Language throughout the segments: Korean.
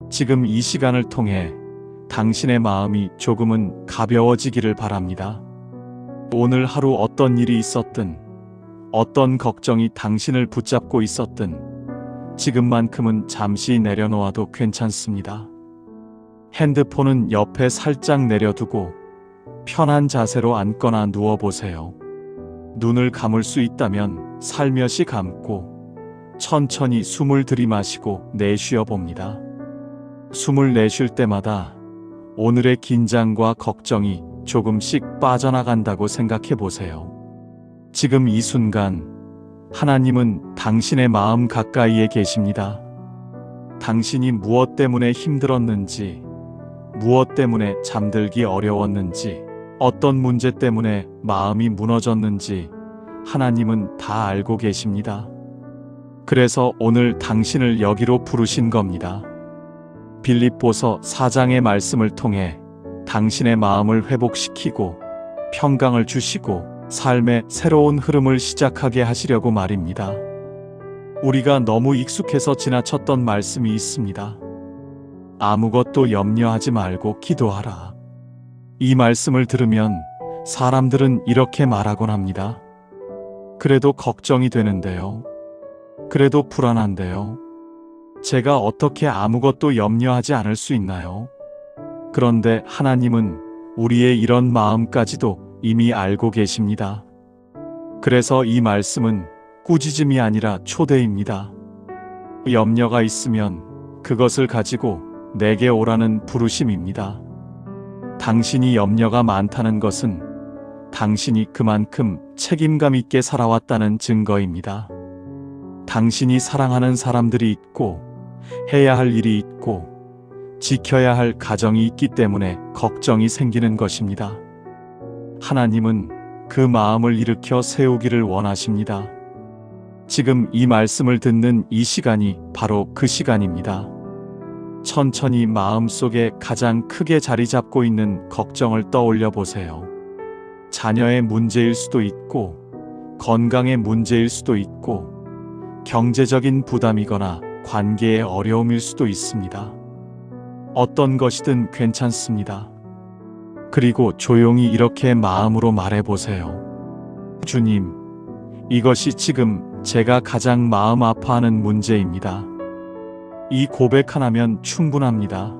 지금 이 시간을 통해 당신의 마음이 조금은 가벼워지기를 바랍니다. 오늘 하루 어떤 일이 있었든, 어떤 걱정이 당신을 붙잡고 있었든, 지금만큼은 잠시 내려놓아도 괜찮습니다. 핸드폰은 옆에 살짝 내려두고 편한 자세로 앉거나 누워보세요. 눈을 감을 수 있다면 살며시 감고 천천히 숨을 들이마시고 내쉬어 봅니다. 숨을 내쉴 때마다 오늘의 긴장과 걱정이 조금씩 빠져나간다고 생각해 보세요. 지금 이 순간 하나님은 당신의 마음 가까이에 계십니다. 당신이 무엇 때문에 힘들었는지, 무엇 때문에 잠들기 어려웠는지, 어떤 문제 때문에 마음이 무너졌는지 하나님은 다 알고 계십니다. 그래서 오늘 당신을 여기로 부르신 겁니다. 빌립보서 4장의 말씀을 통해 당신의 마음을 회복시키고 평강을 주시고 삶의 새로운 흐름을 시작하게 하시려고 말입니다. 우리가 너무 익숙해서 지나쳤던 말씀이 있습니다. 아무것도 염려하지 말고 기도하라. 이 말씀을 들으면 사람들은 이렇게 말하곤 합니다. 그래도 걱정이 되는데요. 그래도 불안한데요. 제가 어떻게 아무것도 염려하지 않을 수 있나요? 그런데 하나님은 우리의 이런 마음까지도 이미 알고 계십니다. 그래서 이 말씀은 꾸짖음이 아니라 초대입니다. 염려가 있으면 그것을 가지고 내게 오라는 부르심입니다. 당신이 염려가 많다는 것은 당신이 그만큼 책임감 있게 살아왔다는 증거입니다. 당신이 사랑하는 사람들이 있고 해야 할 일이 있고 지켜야 할 가정이 있기 때문에 걱정이 생기는 것입니다. 하나님은 그 마음을 일으켜 세우기를 원하십니다. 지금 이 말씀을 듣는 이 시간이 바로 그 시간입니다. 천천히 마음속에 가장 크게 자리 잡고 있는 걱정을 떠올려 보세요. 자녀의 문제일 수도 있고, 건강의 문제일 수도 있고, 경제적인 부담이거나 관계의 어려움일 수도 있습니다. 어떤 것이든 괜찮습니다. 그리고 조용히 이렇게 마음으로 말해보세요. 주님, 이것이 지금 제가 가장 마음 아파하는 문제입니다. 이 고백 하나면 충분합니다.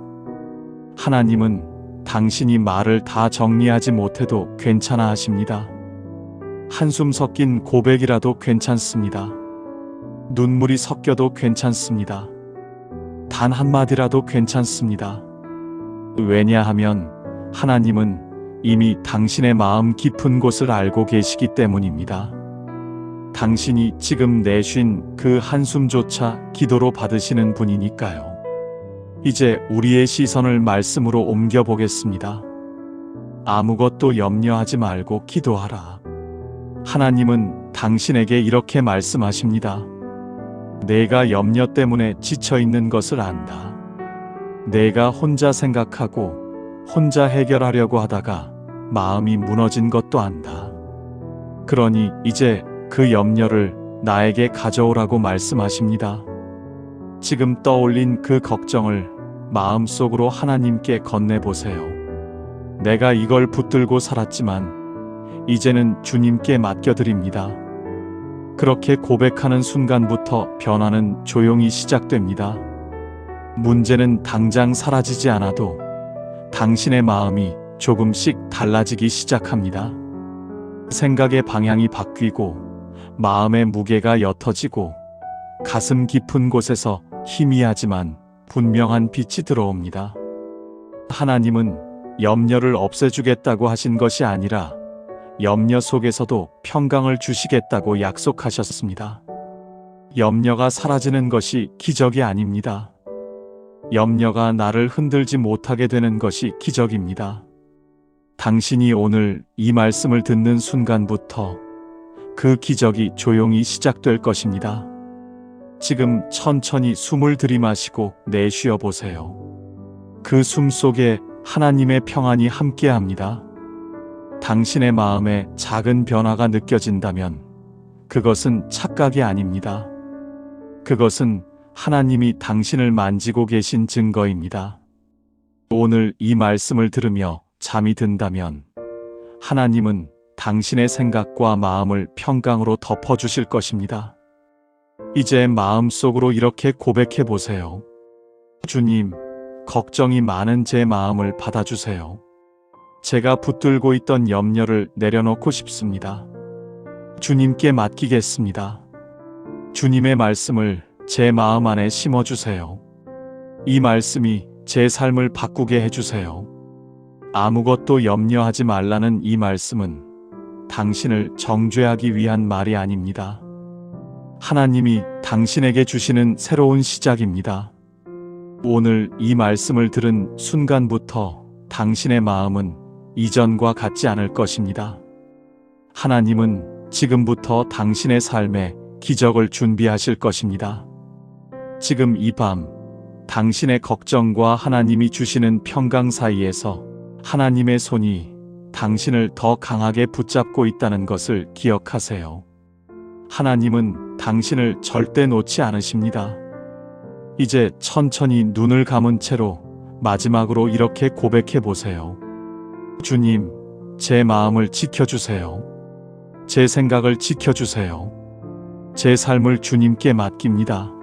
하나님은 당신이 말을 다 정리하지 못해도 괜찮아 하십니다. 한숨 섞인 고백이라도 괜찮습니다. 눈물이 섞여도 괜찮습니다. 단 한마디라도 괜찮습니다. 왜냐하면 하나님은 이미 당신의 마음 깊은 곳을 알고 계시기 때문입니다. 당신이 지금 내쉰 그 한숨조차 기도로 받으시는 분이니까요. 이제 우리의 시선을 말씀으로 옮겨보겠습니다. 아무것도 염려하지 말고 기도하라. 하나님은 당신에게 이렇게 말씀하십니다. 내가 염려 때문에 지쳐 있는 것을 안다. 내가 혼자 생각하고 혼자 해결하려고 하다가 마음이 무너진 것도 안다. 그러니 이제 그 염려를 나에게 가져오라고 말씀하십니다. 지금 떠올린 그 걱정을 마음속으로 하나님께 건네보세요. 내가 이걸 붙들고 살았지만 이제는 주님께 맡겨드립니다. 그렇게 고백하는 순간부터 변화는 조용히 시작됩니다. 문제는 당장 사라지지 않아도 당신의 마음이 조금씩 달라지기 시작합니다. 생각의 방향이 바뀌고 마음의 무게가 옅어지고 가슴 깊은 곳에서 희미하지만 분명한 빛이 들어옵니다. 하나님은 염려를 없애주겠다고 하신 것이 아니라 염려 속에서도 평강을 주시겠다고 약속하셨습니다. 염려가 사라지는 것이 기적이 아닙니다. 염려가 나를 흔들지 못하게 되는 것이 기적입니다. 당신이 오늘 이 말씀을 듣는 순간부터 그 기적이 조용히 시작될 것입니다. 지금 천천히 숨을 들이마시고 내쉬어 보세요. 그 숨 속에 하나님의 평안이 함께합니다. 당신의 마음에 작은 변화가 느껴진다면 그것은 착각이 아닙니다. 그것은 하나님이 당신을 만지고 계신 증거입니다. 오늘 이 말씀을 들으며 잠이 든다면 하나님은 당신의 생각과 마음을 평강으로 덮어주실 것입니다. 이제 마음속으로 이렇게 고백해 보세요. 주님, 걱정이 많은 제 마음을 받아주세요. 제가 붙들고 있던 염려를 내려놓고 싶습니다. 주님께 맡기겠습니다. 주님의 말씀을 제 마음 안에 심어주세요. 이 말씀이 제 삶을 바꾸게 해주세요. 아무것도 염려하지 말라는 이 말씀은 당신을 정죄하기 위한 말이 아닙니다. 하나님이 당신에게 주시는 새로운 시작입니다. 오늘 이 말씀을 들은 순간부터 당신의 마음은 이전과 같지 않을 것입니다. 하나님은 지금부터 당신의 삶에 기적을 준비하실 것입니다. 지금 이 밤, 당신의 걱정과 하나님이 주시는 평강 사이에서 하나님의 손이 당신을 더 강하게 붙잡고 있다는 것을 기억하세요. 하나님은 당신을 절대 놓지 않으십니다. 이제 천천히 눈을 감은 채로 마지막으로 이렇게 고백해 보세요. 주님, 제 마음을 지켜주세요. 제 생각을 지켜주세요. 제 삶을 주님께 맡깁니다.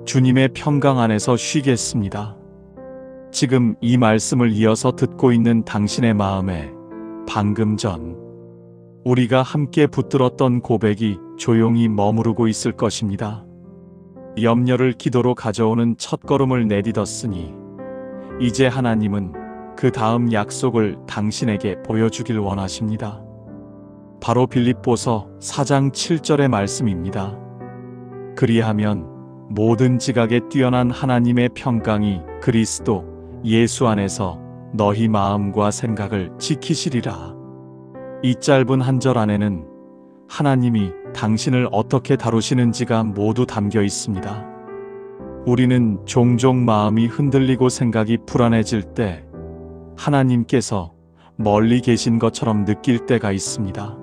주님의 평강 안에서 쉬겠습니다. 지금 이 말씀을 이어서 듣고 있는 당신의 마음에 방금 전 우리가 함께 붙들었던 고백이 조용히 머무르고 있을 것입니다. 염려를 기도로 가져오는 첫걸음을 내딛었으니 이제 하나님은 그 다음 약속을 당신에게 보여주길 원하십니다. 바로 빌립보서 4장 7절의 말씀입니다. 그리하면 모든 지각에 뛰어난 하나님의 평강이 그리스도 예수 안에서 너희 마음과 생각을 지키시리라. 이 짧은 한 절 안에는 하나님이 당신을 어떻게 다루시는지가 모두 담겨 있습니다. 우리는 종종 마음이 흔들리고 생각이 불안해질 때 하나님께서 멀리 계신 것처럼 느낄 때가 있습니다.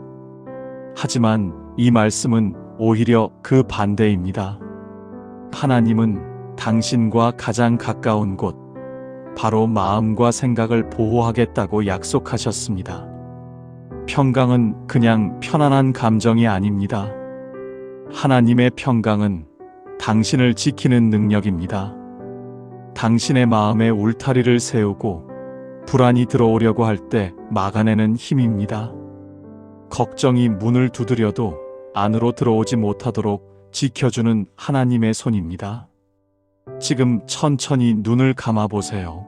하지만 이 말씀은 오히려 그 반대입니다. 하나님은 당신과 가장 가까운 곳, 바로 마음과 생각을 보호하겠다고 약속하셨습니다. 평강은 그냥 편안한 감정이 아닙니다. 하나님의 평강은 당신을 지키는 능력입니다. 당신의 마음에 울타리를 세우고 불안이 들어오려고 할 때 막아내는 힘입니다. 걱정이 문을 두드려도 안으로 들어오지 못하도록 지켜주는 하나님의 손입니다. 지금 천천히 눈을 감아보세요.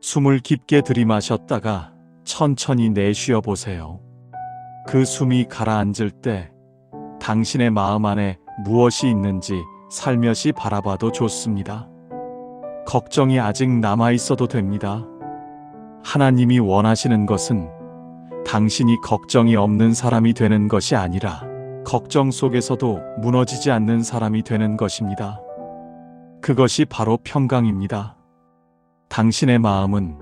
숨을 깊게 들이마셨다가 천천히 내쉬어 보세요. 그 숨이 가라앉을 때 당신의 마음 안에 무엇이 있는지 살며시 바라봐도 좋습니다. 걱정이 아직 남아있어도 됩니다. 하나님이 원하시는 것은 당신이 걱정이 없는 사람이 되는 것이 아니라 걱정 속에서도 무너지지 않는 사람이 되는 것입니다. 그것이 바로 평강입니다. 당신의 마음은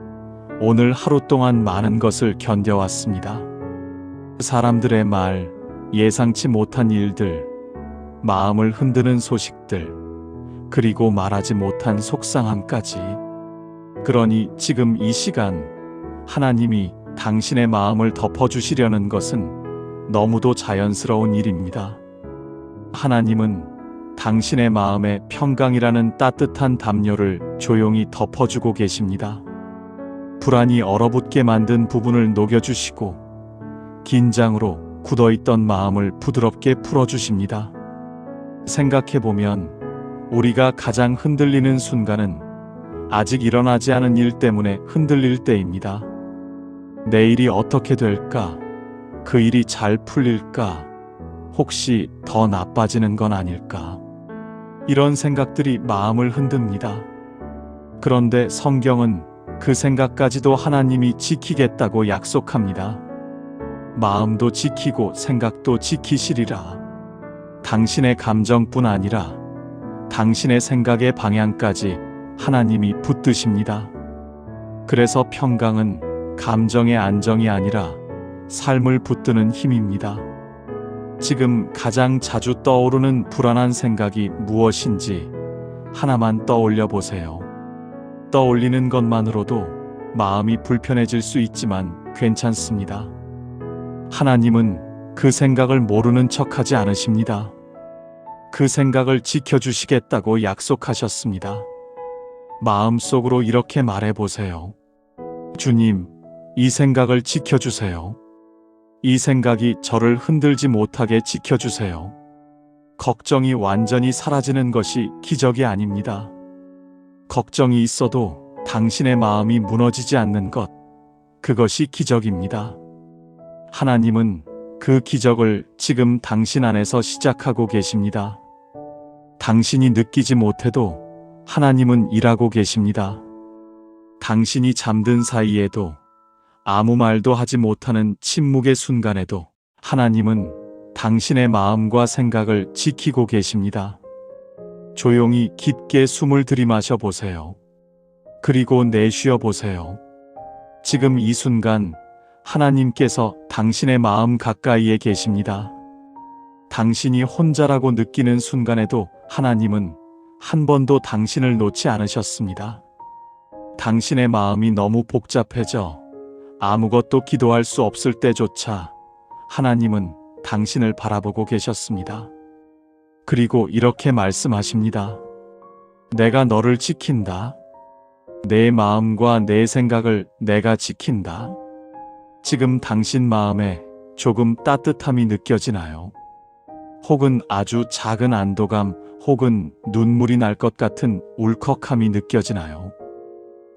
오늘 하루 동안 많은 것을 견뎌왔습니다. 사람들의 말, 예상치 못한 일들, 마음을 흔드는 소식들, 그리고 말하지 못한 속상함까지. 그러니 지금 이 시간 하나님이 당신의 마음을 덮어주시려는 것은 너무도 자연스러운 일입니다. 하나님은 당신의 마음에 평강이라는 따뜻한 담요를 조용히 덮어주고 계십니다. 불안이 얼어붙게 만든 부분을 녹여주시고 긴장으로 굳어있던 마음을 부드럽게 풀어주십니다. 생각해보면 우리가 가장 흔들리는 순간은 아직 일어나지 않은 일 때문에 흔들릴 때입니다. 내일이 어떻게 될까? 그 일이 잘 풀릴까? 혹시 더 나빠지는 건 아닐까? 이런 생각들이 마음을 흔듭니다. 그런데 성경은 그 생각까지도 하나님이 지키겠다고 약속합니다. 마음도 지키고 생각도 지키시리라. 당신의 감정뿐 아니라 당신의 생각의 방향까지 하나님이 붙드십니다. 그래서 평강은 감정의 안정이 아니라 삶을 붙드는 힘입니다. 지금 가장 자주 떠오르는 불안한 생각이 무엇인지 하나만 떠올려 보세요. 떠올리는 것만으로도 마음이 불편해질 수 있지만 괜찮습니다. 하나님은 그 생각을 모르는 척하지 않으십니다. 그 생각을 지켜주시겠다고 약속하셨습니다. 마음속으로 이렇게 말해보세요. 주님, 이 생각을 지켜주세요. 이 생각이 저를 흔들지 못하게 지켜주세요. 걱정이 완전히 사라지는 것이 기적이 아닙니다. 걱정이 있어도 당신의 마음이 무너지지 않는 것, 그것이 기적입니다. 하나님은 그 기적을 지금 당신 안에서 시작하고 계십니다. 당신이 느끼지 못해도 하나님은 일하고 계십니다. 당신이 잠든 사이에도 아무 말도 하지 못하는 침묵의 순간에도 하나님은 당신의 마음과 생각을 지키고 계십니다. 조용히 깊게 숨을 들이마셔 보세요. 그리고 내쉬어 보세요. 지금 이 순간 하나님께서 당신의 마음 가까이에 계십니다. 당신이 혼자라고 느끼는 순간에도 하나님은 한 번도 당신을 놓지 않으셨습니다. 당신의 마음이 너무 복잡해져 아무것도 기도할 수 없을 때조차 하나님은 당신을 바라보고 계셨습니다. 그리고 이렇게 말씀하십니다. 내가 너를 지킨다. 내 마음과 내 생각을 내가 지킨다. 지금 당신 마음에 조금 따뜻함이 느껴지나요? 혹은 아주 작은 안도감, 혹은 눈물이 날 것 같은 울컥함이 느껴지나요?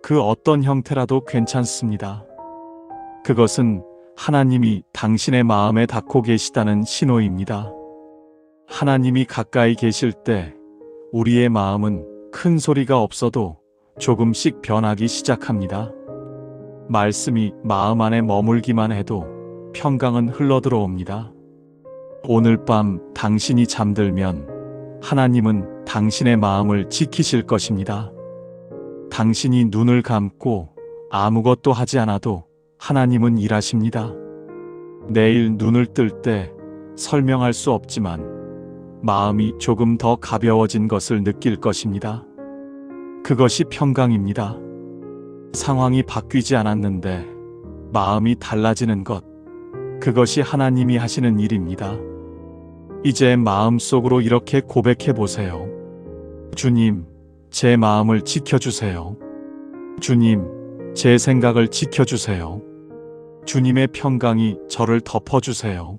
그 어떤 형태라도 괜찮습니다. 그것은 하나님이 당신의 마음에 닿고 계시다는 신호입니다. 하나님이 가까이 계실 때 우리의 마음은 큰 소리가 없어도 조금씩 변하기 시작합니다. 말씀이 마음 안에 머물기만 해도 평강은 흘러들어옵니다. 오늘 밤 당신이 잠들면 하나님은 당신의 마음을 지키실 것입니다. 당신이 눈을 감고 아무것도 하지 않아도 하나님은 일하십니다. 내일 눈을 뜰 때 설명할 수 없지만 마음이 조금 더 가벼워진 것을 느낄 것입니다. 그것이 평강입니다. 상황이 바뀌지 않았는데 마음이 달라지는 것, 그것이 하나님이 하시는 일입니다. 이제 마음속으로 이렇게 고백해 보세요. 주님, 제 마음을 지켜주세요. 주님, 제 생각을 지켜주세요. 주님의 평강이 저를 덮어주세요.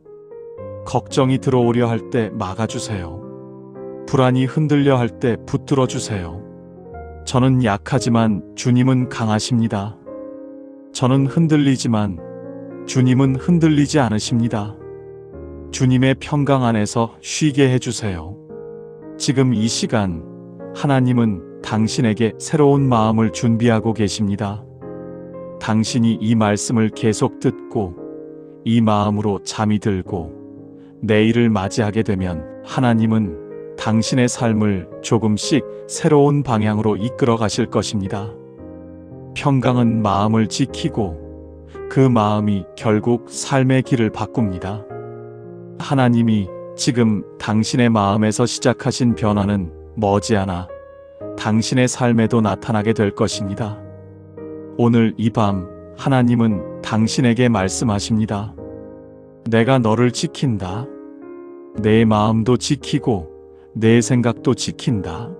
걱정이 들어오려 할 때 막아주세요. 불안이 흔들려 할 때 붙들어 주세요. 저는 약하지만 주님은 강하십니다. 저는 흔들리지만 주님은 흔들리지 않으십니다. 주님의 평강 안에서 쉬게 해주세요. 지금 이 시간 하나님은 당신에게 새로운 마음을 준비하고 계십니다. 당신이 이 말씀을 계속 듣고 이 마음으로 잠이 들고 내일을 맞이하게 되면 하나님은 당신의 삶을 조금씩 새로운 방향으로 이끌어 가실 것입니다. 평강은 마음을 지키고 그 마음이 결국 삶의 길을 바꿉니다. 하나님이 지금 당신의 마음에서 시작하신 변화는 머지않아 당신의 삶에도 나타나게 될 것입니다. 오늘 이 밤 하나님은 당신에게 말씀하십니다. 내가 너를 지킨다. 내 마음도 지키고 내 생각도 지킨다.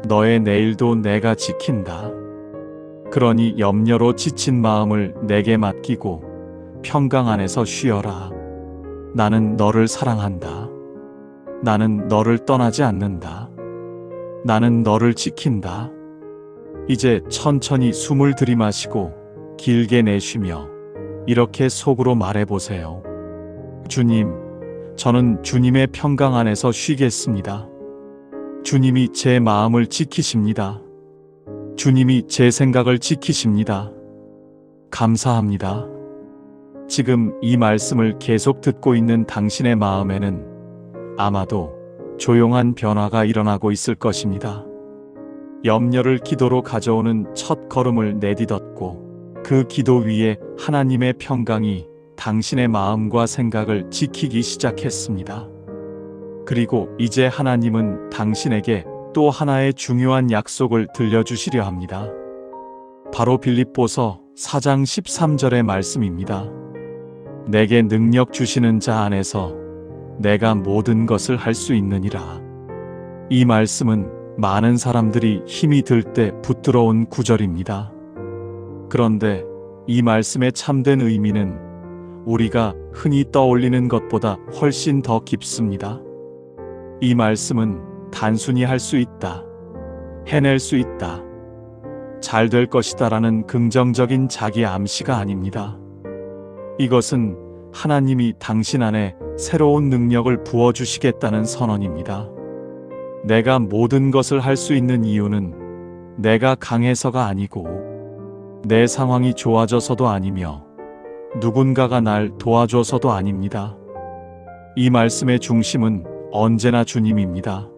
너의 내일도 내가 지킨다. 그러니 염려로 지친 마음을 내게 맡기고 평강 안에서 쉬어라. 나는 너를 사랑한다. 나는 너를 떠나지 않는다. 나는 너를 지킨다. 이제 천천히 숨을 들이마시고 길게 내쉬며 이렇게 속으로 말해보세요. 주님, 저는 주님의 평강 안에서 쉬겠습니다. 주님이 제 마음을 지키십니다. 주님이 제 생각을 지키십니다. 감사합니다. 지금 이 말씀을 계속 듣고 있는 당신의 마음에는 아마도 조용한 변화가 일어나고 있을 것입니다. 염려를 기도로 가져오는 첫 걸음을 내딛었고 그 기도 위에 하나님의 평강이 당신의 마음과 생각을 지키기 시작했습니다. 그리고 이제 하나님은 당신에게 또 하나의 중요한 약속을 들려주시려 합니다. 바로 빌립보서 4장 13절의 말씀입니다. 내게 능력 주시는 자 안에서 내가 모든 것을 할 수 있느니라. 이 말씀은 많은 사람들이 힘이 들 때 붙들어온 구절입니다. 그런데 이 말씀의 참된 의미는 우리가 흔히 떠올리는 것보다 훨씬 더 깊습니다. 이 말씀은 단순히 할 수 있다, 해낼 수 있다, 잘 될 것이다 라는 긍정적인 자기 암시가 아닙니다. 이것은 하나님이 당신 안에 새로운 능력을 부어주시겠다는 선언입니다. 내가 모든 것을 할 수 있는 이유는 내가 강해서가 아니고 내 상황이 좋아져서도 아니며 누군가가 날 도와줘서도 아닙니다. 이 말씀의 중심은 언제나 주님입니다.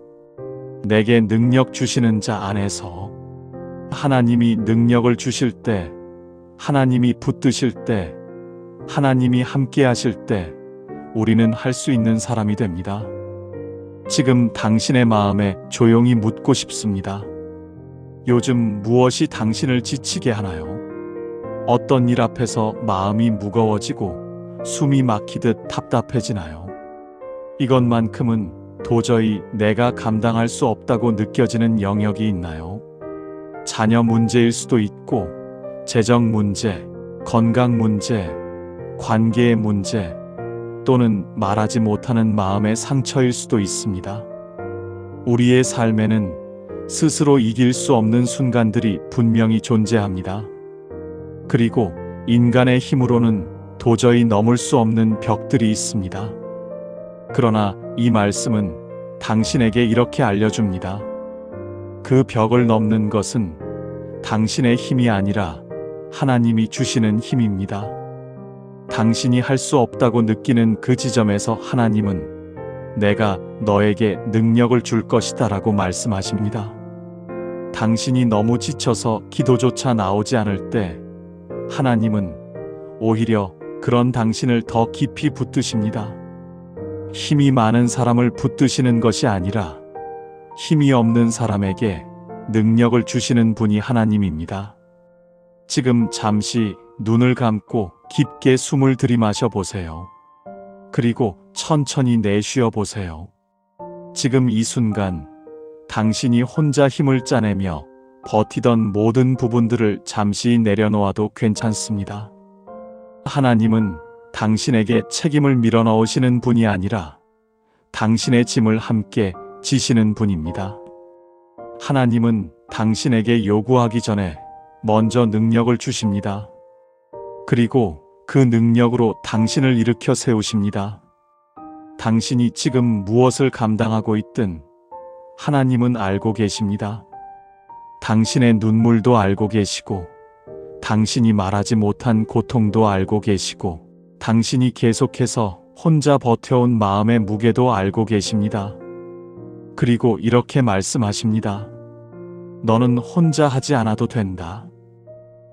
내게 능력 주시는 자 안에서 하나님이 능력을 주실 때, 하나님이 붙드실 때, 하나님이 함께 하실 때 우리는 할 수 있는 사람이 됩니다. 지금 당신의 마음에 조용히 묻고 싶습니다. 요즘 무엇이 당신을 지치게 하나요? 어떤 일 앞에서 마음이 무거워지고 숨이 막히듯 답답해지나요? 이것만큼은 도저히 내가 감당할 수 없다고 느껴지는 영역이 있나요? 자녀 문제일 수도 있고, 재정 문제, 건강 문제, 관계의 문제, 또는 말하지 못하는 마음의 상처일 수도 있습니다. 우리의 삶에는 스스로 이길 수 없는 순간들이 분명히 존재합니다. 그리고 인간의 힘으로는 도저히 넘을 수 없는 벽들이 있습니다. 그러나 이 말씀은 당신에게 이렇게 알려줍니다. 그 벽을 넘는 것은 당신의 힘이 아니라 하나님이 주시는 힘입니다. 당신이 할 수 없다고 느끼는 그 지점에서 하나님은 내가 너에게 능력을 줄 것이다 라고 말씀하십니다. 당신이 너무 지쳐서 기도조차 나오지 않을 때 하나님은 오히려 그런 당신을 더 깊이 붙드십니다. 힘이 많은 사람을 붙드시는 것이 아니라 힘이 없는 사람에게 능력을 주시는 분이 하나님입니다. 지금 잠시 눈을 감고 깊게 숨을 들이마셔 보세요. 그리고 천천히 내쉬어 보세요. 지금 이 순간 당신이 혼자 힘을 짜내며 버티던 모든 부분들을 잠시 내려놓아도 괜찮습니다. 하나님은 당신에게 책임을 밀어넣으시는 분이 아니라 당신의 짐을 함께 지시는 분입니다. 하나님은 당신에게 요구하기 전에 먼저 능력을 주십니다. 그리고 그 능력으로 당신을 일으켜 세우십니다. 당신이 지금 무엇을 감당하고 있든 하나님은 알고 계십니다. 당신의 눈물도 알고 계시고, 당신이 말하지 못한 고통도 알고 계시고, 당신이 계속해서 혼자 버텨온 마음의 무게도 알고 계십니다. 그리고 이렇게 말씀하십니다. 너는 혼자 하지 않아도 된다.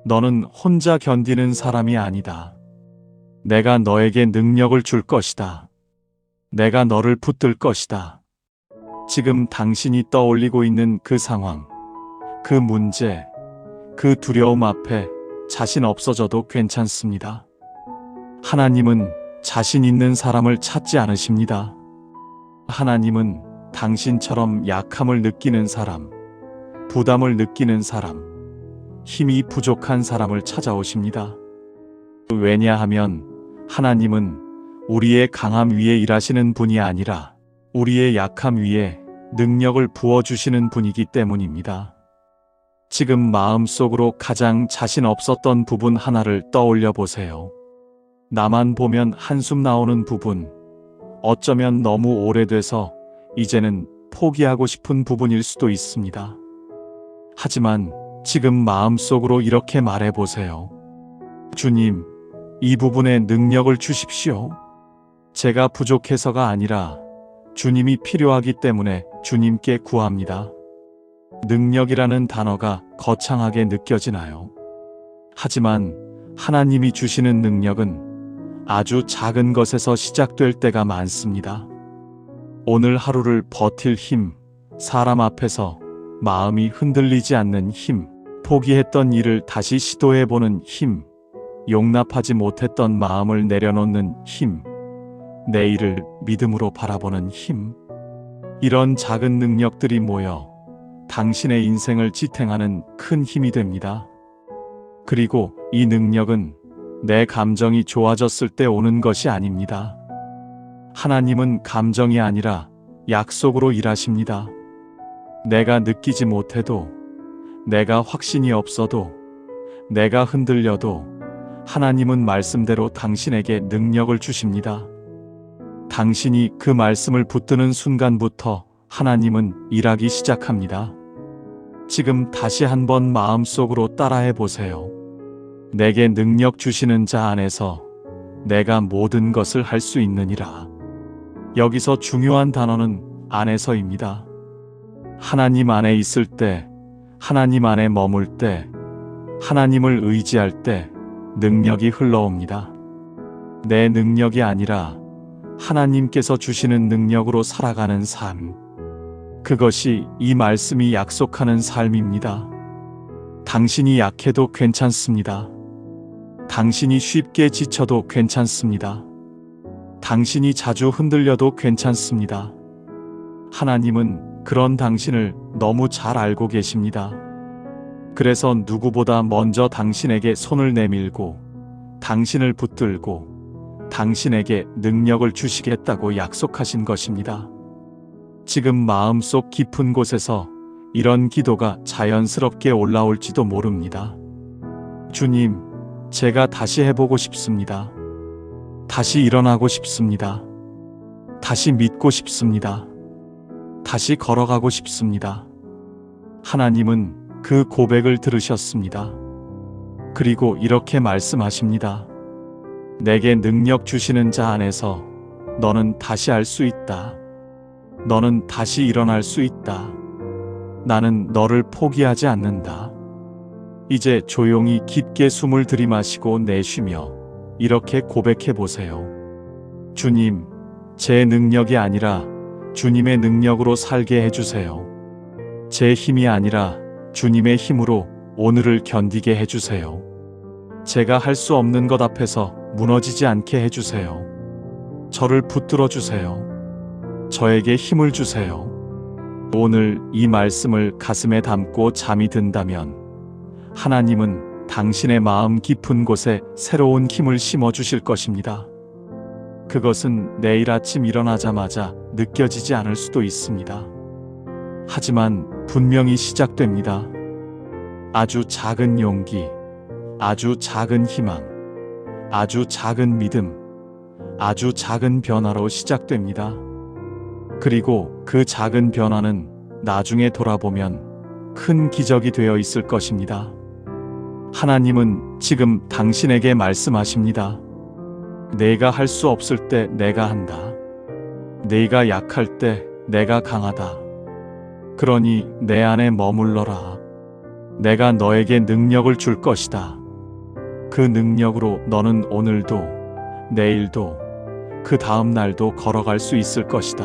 너는 혼자 견디는 사람이 아니다. 내가 너에게 능력을 줄 것이다. 내가 너를 붙들 것이다. 지금 당신이 떠올리고 있는 그 상황, 그 문제, 그 두려움 앞에 자신 없어져도 괜찮습니다. 하나님은 자신 있는 사람을 찾지 않으십니다. 하나님은 당신처럼 약함을 느끼는 사람, 부담을 느끼는 사람, 힘이 부족한 사람을 찾아오십니다. 왜냐하면 하나님은 우리의 강함 위에 일하시는 분이 아니라 우리의 약함 위에 능력을 부어주시는 분이기 때문입니다. 지금 마음속으로 가장 자신 없었던 부분 하나를 떠올려 보세요. 나만 보면 한숨 나오는 부분, 어쩌면 너무 오래돼서 이제는 포기하고 싶은 부분일 수도 있습니다. 하지만 지금 마음속으로 이렇게 말해 보세요. 주님, 이 부분에 능력을 주십시오. 제가 부족해서가 아니라 주님이 필요하기 때문에 주님께 구합니다. 능력이라는 단어가 거창하게 느껴지나요? 하지만 하나님이 주시는 능력은 아주 작은 것에서 시작될 때가 많습니다. 오늘 하루를 버틸 힘, 사람 앞에서 마음이 흔들리지 않는 힘, 포기했던 일을 다시 시도해보는 힘, 용납하지 못했던 마음을 내려놓는 힘, 내일을 믿음으로 바라보는 힘. 이런 작은 능력들이 모여 당신의 인생을 지탱하는 큰 힘이 됩니다. 그리고 이 능력은 내 감정이 좋아졌을 때 오는 것이 아닙니다. 하나님은 감정이 아니라 약속으로 일하십니다. 내가 느끼지 못해도, 내가 확신이 없어도, 내가 흔들려도 하나님은 말씀대로 당신에게 능력을 주십니다. 당신이 그 말씀을 붙드는 순간부터 하나님은 일하기 시작합니다. 지금 다시 한번 마음속으로 따라해 보세요. 내게 능력 주시는 자 안에서 내가 모든 것을 할 수 있느니라. 여기서 중요한 단어는 안에서입니다. 하나님 안에 있을 때, 하나님 안에 머물 때, 하나님을 의지할 때 능력이 흘러옵니다. 내 능력이 아니라 하나님께서 주시는 능력으로 살아가는 삶. 그것이 이 말씀이 약속하는 삶입니다. 당신이 약해도 괜찮습니다. 당신이 쉽게 지쳐도 괜찮습니다. 당신이 자주 흔들려도 괜찮습니다. 하나님은 그런 당신을 너무 잘 알고 계십니다. 그래서 누구보다 먼저 당신에게 손을 내밀고 당신을 붙들고 당신에게 능력을 주시겠다고 약속하신 것입니다. 지금 마음속 깊은 곳에서 이런 기도가 자연스럽게 올라올지도 모릅니다. 주님, 제가 다시 해보고 싶습니다. 다시 일어나고 싶습니다. 다시 믿고 싶습니다. 다시 걸어가고 싶습니다. 하나님은 그 고백을 들으셨습니다. 그리고 이렇게 말씀하십니다. 내게 능력 주시는 자 안에서 너는 다시 할 수 있다. 너는 다시 일어날 수 있다. 나는 너를 포기하지 않는다. 이제 조용히 깊게 숨을 들이마시고 내쉬며 이렇게 고백해 보세요. 주님, 제 능력이 아니라 주님의 능력으로 살게 해주세요. 제 힘이 아니라 주님의 힘으로 오늘을 견디게 해주세요. 제가 할 수 없는 것 앞에서 무너지지 않게 해주세요. 저를 붙들어 주세요. 저에게 힘을 주세요. 오늘 이 말씀을 가슴에 담고 잠이 든다면 하나님은 당신의 마음 깊은 곳에 새로운 힘을 심어 주실 것입니다. 그것은 내일 아침 일어나자마자 느껴지지 않을 수도 있습니다. 하지만 분명히 시작됩니다. 아주 작은 용기, 아주 작은 희망, 아주 작은 믿음, 아주 작은 변화로 시작됩니다. 그리고 그 작은 변화는 나중에 돌아보면 큰 기적이 되어 있을 것입니다. 하나님은 지금 당신에게 말씀하십니다. 내가 할 수 없을 때 내가 한다. 내가 약할 때 내가 강하다. 그러니 내 안에 머물러라. 내가 너에게 능력을 줄 것이다. 그 능력으로 너는 오늘도, 내일도, 그 다음 날도 걸어갈 수 있을 것이다.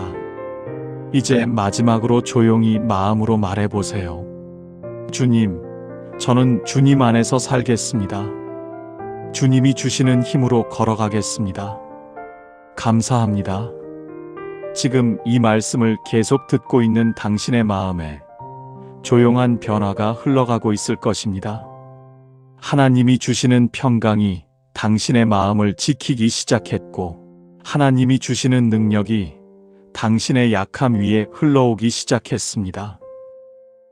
이제 마지막으로 조용히 마음으로 말해보세요. 주님, 저는 주님 안에서 살겠습니다. 주님이 주시는 힘으로 걸어가겠습니다. 감사합니다. 지금 이 말씀을 계속 듣고 있는 당신의 마음에 조용한 변화가 흘러가고 있을 것입니다. 하나님이 주시는 평강이 당신의 마음을 지키기 시작했고, 하나님이 주시는 능력이 당신의 약함 위에 흘러오기 시작했습니다.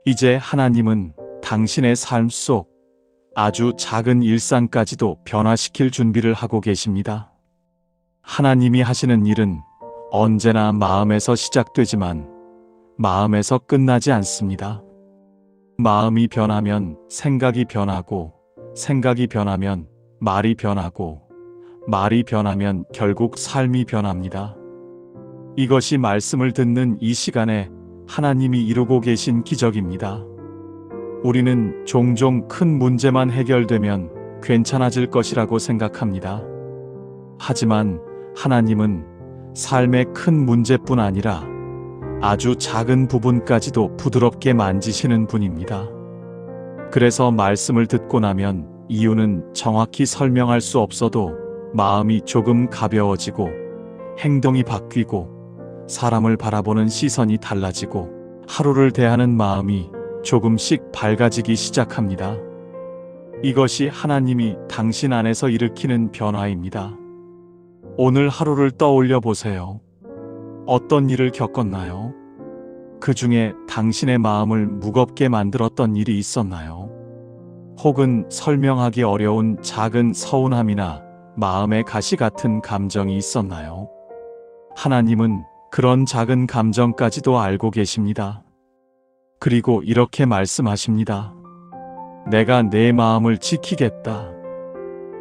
이제 하나님은 당신의 삶 속 아주 작은 일상까지도 변화시킬 준비를 하고 계십니다. 하나님이 하시는 일은 언제나 마음에서 시작되지만 마음에서 끝나지 않습니다. 마음이 변하면 생각이 변하고, 생각이 변하면 말이 변하고, 말이 변하면 결국 삶이 변합니다. 이것이 말씀을 듣는 이 시간에 하나님이 이루고 계신 기적입니다. 우리는 종종 큰 문제만 해결되면 괜찮아질 것이라고 생각합니다. 하지만 하나님은 삶의 큰 문제뿐 아니라 아주 작은 부분까지도 부드럽게 만지시는 분입니다. 그래서 말씀을 듣고 나면 이유는 정확히 설명할 수 없어도 마음이 조금 가벼워지고 행동이 바뀌고 사람을 바라보는 시선이 달라지고 하루를 대하는 마음이 조금씩 밝아지기 시작합니다. 이것이 하나님이 당신 안에서 일으키는 변화입니다. 오늘 하루를 떠올려 보세요. 어떤 일을 겪었나요? 그 중에 당신의 마음을 무겁게 만들었던 일이 있었나요? 혹은 설명하기 어려운 작은 서운함이나 마음의 가시 같은 감정이 있었나요? 하나님은 그런 작은 감정까지도 알고 계십니다. 그리고 이렇게 말씀하십니다. 내가 내 마음을 지키겠다.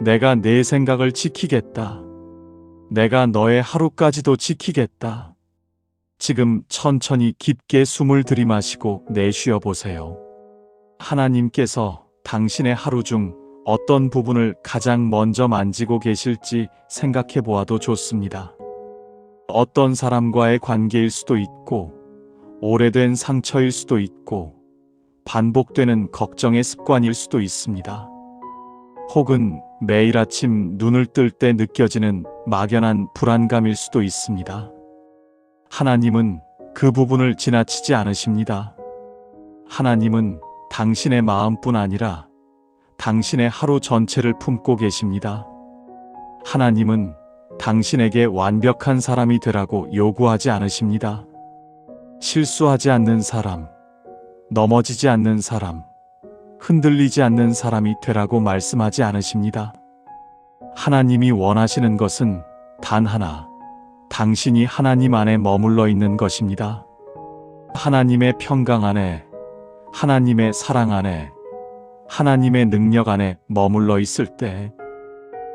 내가 내 생각을 지키겠다. 내가 너의 하루까지도 지키겠다. 지금 천천히 깊게 숨을 들이마시고 내쉬어 보세요. 하나님께서 당신의 하루 중 어떤 부분을 가장 먼저 만지고 계실지 생각해 보아도 좋습니다. 어떤 사람과의 관계일 수도 있고, 오래된 상처일 수도 있고, 반복되는 걱정의 습관일 수도 있습니다. 혹은 매일 아침 눈을 뜰 때 느껴지는 막연한 불안감일 수도 있습니다. 하나님은 그 부분을 지나치지 않으십니다. 하나님은 당신의 마음뿐 아니라 당신의 하루 전체를 품고 계십니다. 하나님은 당신에게 완벽한 사람이 되라고 요구하지 않으십니다. 실수하지 않는 사람, 넘어지지 않는 사람, 흔들리지 않는 사람이 되라고 말씀하지 않으십니다. 하나님이 원하시는 것은 단 하나, 당신이 하나님 안에 머물러 있는 것입니다. 하나님의 평강 안에, 하나님의 사랑 안에, 하나님의 능력 안에 머물러 있을 때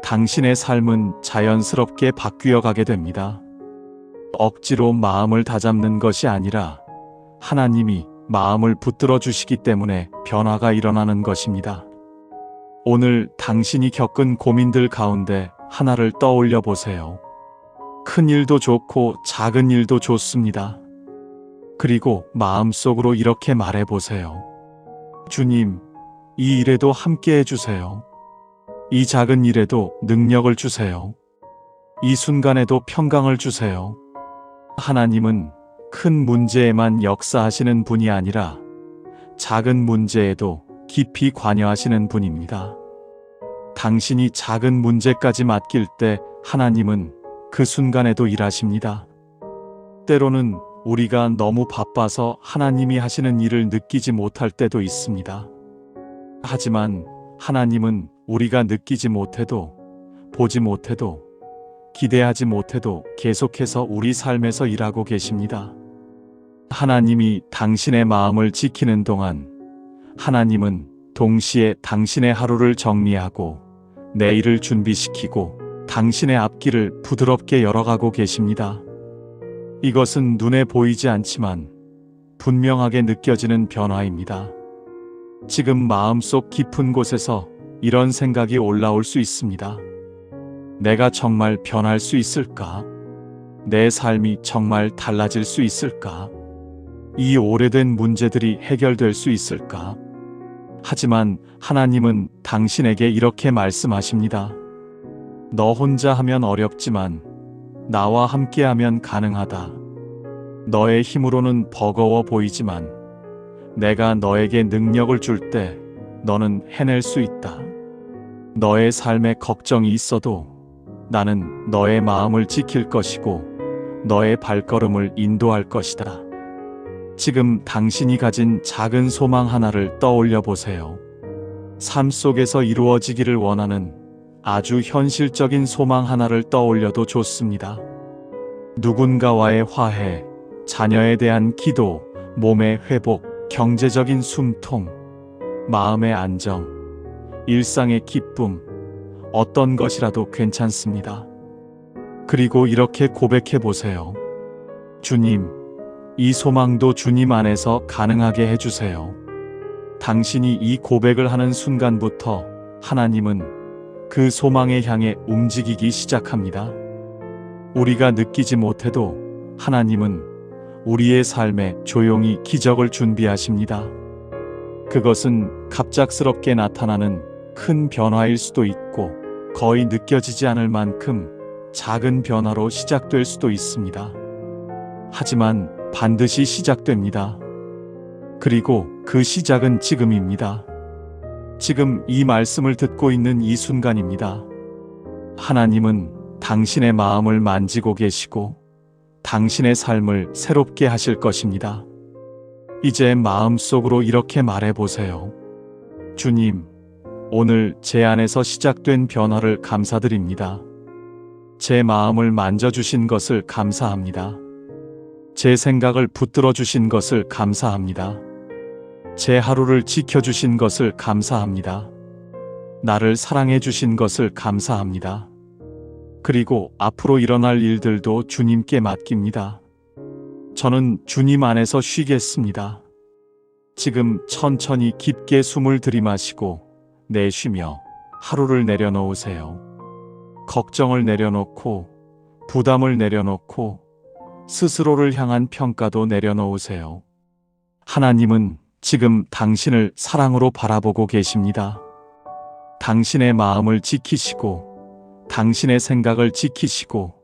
당신의 삶은 자연스럽게 바뀌어 가게 됩니다. 억지로 마음을 다잡는 것이 아니라 하나님이 마음을 붙들어 주시기 때문에 변화가 일어나는 것입니다. 오늘 당신이 겪은 고민들 가운데 하나를 떠올려 보세요. 큰 일도 좋고 작은 일도 좋습니다. 그리고 마음속으로 이렇게 말해 보세요. 주님, 이 일에도 함께 해주세요. 이 작은 일에도 능력을 주세요. 이 순간에도 평강을 주세요. 하나님은 큰 문제에만 역사하시는 분이 아니라 작은 문제에도 깊이 관여하시는 분입니다. 당신이 작은 문제까지 맡길 때 하나님은 그 순간에도 일하십니다. 때로는 우리가 너무 바빠서 하나님이 하시는 일을 느끼지 못할 때도 있습니다. 하지만 하나님은 우리가 느끼지 못해도, 보지 못해도, 기대하지 못해도 계속해서 우리 삶에서 일하고 계십니다. 하나님이 당신의 마음을 지키는 동안 하나님은 동시에 당신의 하루를 정리하고 내일을 준비시키고 당신의 앞길을 부드럽게 열어가고 계십니다. 이것은 눈에 보이지 않지만 분명하게 느껴지는 변화입니다. 지금 마음속 깊은 곳에서 이런 생각이 올라올 수 있습니다. 내가 정말 변할 수 있을까? 내 삶이 정말 달라질 수 있을까? 이 오래된 문제들이 해결될 수 있을까? 하지만 하나님은 당신에게 이렇게 말씀하십니다. 너 혼자 하면 어렵지만 나와 함께하면 가능하다. 너의 힘으로는 버거워 보이지만 내가 너에게 능력을 줄 때 너는 해낼 수 있다. 너의 삶에 걱정이 있어도 나는 너의 마음을 지킬 것이고 너의 발걸음을 인도할 것이다. 지금 당신이 가진 작은 소망 하나를 떠올려 보세요. 삶 속에서 이루어지기를 원하는 아주 현실적인 소망 하나를 떠올려도 좋습니다. 누군가와의 화해, 자녀에 대한 기도, 몸의 회복, 경제적인 숨통, 마음의 안정, 일상의 기쁨, 어떤 것이라도 괜찮습니다. 그리고 이렇게 고백해 보세요. 주님, 이 소망도 주님 안에서 가능하게 해주세요. 당신이 이 고백을 하는 순간부터 하나님은 그 소망에 향해 움직이기 시작합니다. 우리가 느끼지 못해도 하나님은 우리의 삶에 조용히 기적을 준비하십니다. 그것은 갑작스럽게 나타나는 큰 변화일 수도 있고 거의 느껴지지 않을 만큼 작은 변화로 시작될 수도 있습니다. 하지만 반드시 시작됩니다. 그리고 그 시작은 지금입니다. 지금 이 말씀을 듣고 있는 이 순간입니다. 하나님은 당신의 마음을 만지고 계시고 당신의 삶을 새롭게 하실 것입니다. 이제 마음속으로 이렇게 말해보세요. 주님, 오늘 제 안에서 시작된 변화를 감사드립니다. 제 마음을 만져주신 것을 감사합니다. 제 생각을 붙들어 주신 것을 감사합니다. 제 하루를 지켜주신 것을 감사합니다. 나를 사랑해 주신 것을 감사합니다. 그리고 앞으로 일어날 일들도 주님께 맡깁니다. 저는 주님 안에서 쉬겠습니다. 지금 천천히 깊게 숨을 들이마시고 내쉬며 하루를 내려놓으세요. 걱정을 내려놓고 부담을 내려놓고 스스로를 향한 평가도 내려놓으세요. 하나님은 지금 당신을 사랑으로 바라보고 계십니다. 당신의 마음을 지키시고 당신의 생각을 지키시고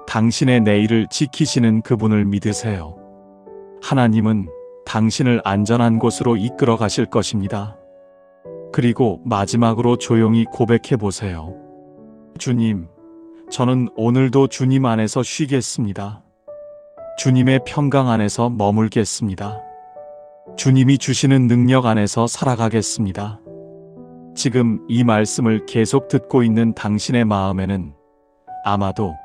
당신의 내일을 지키시는 그분을 믿으세요. 하나님은 당신을 안전한 곳으로 이끌어 가실 것입니다. 그리고 마지막으로 조용히 고백해 보세요. 주님, 저는 오늘도 주님 안에서 쉬겠습니다. 주님의 평강 안에서 머물겠습니다. 주님이 주시는 능력 안에서 살아가겠습니다. 지금 이 말씀을 계속 듣고 있는 당신의 마음에는 아마도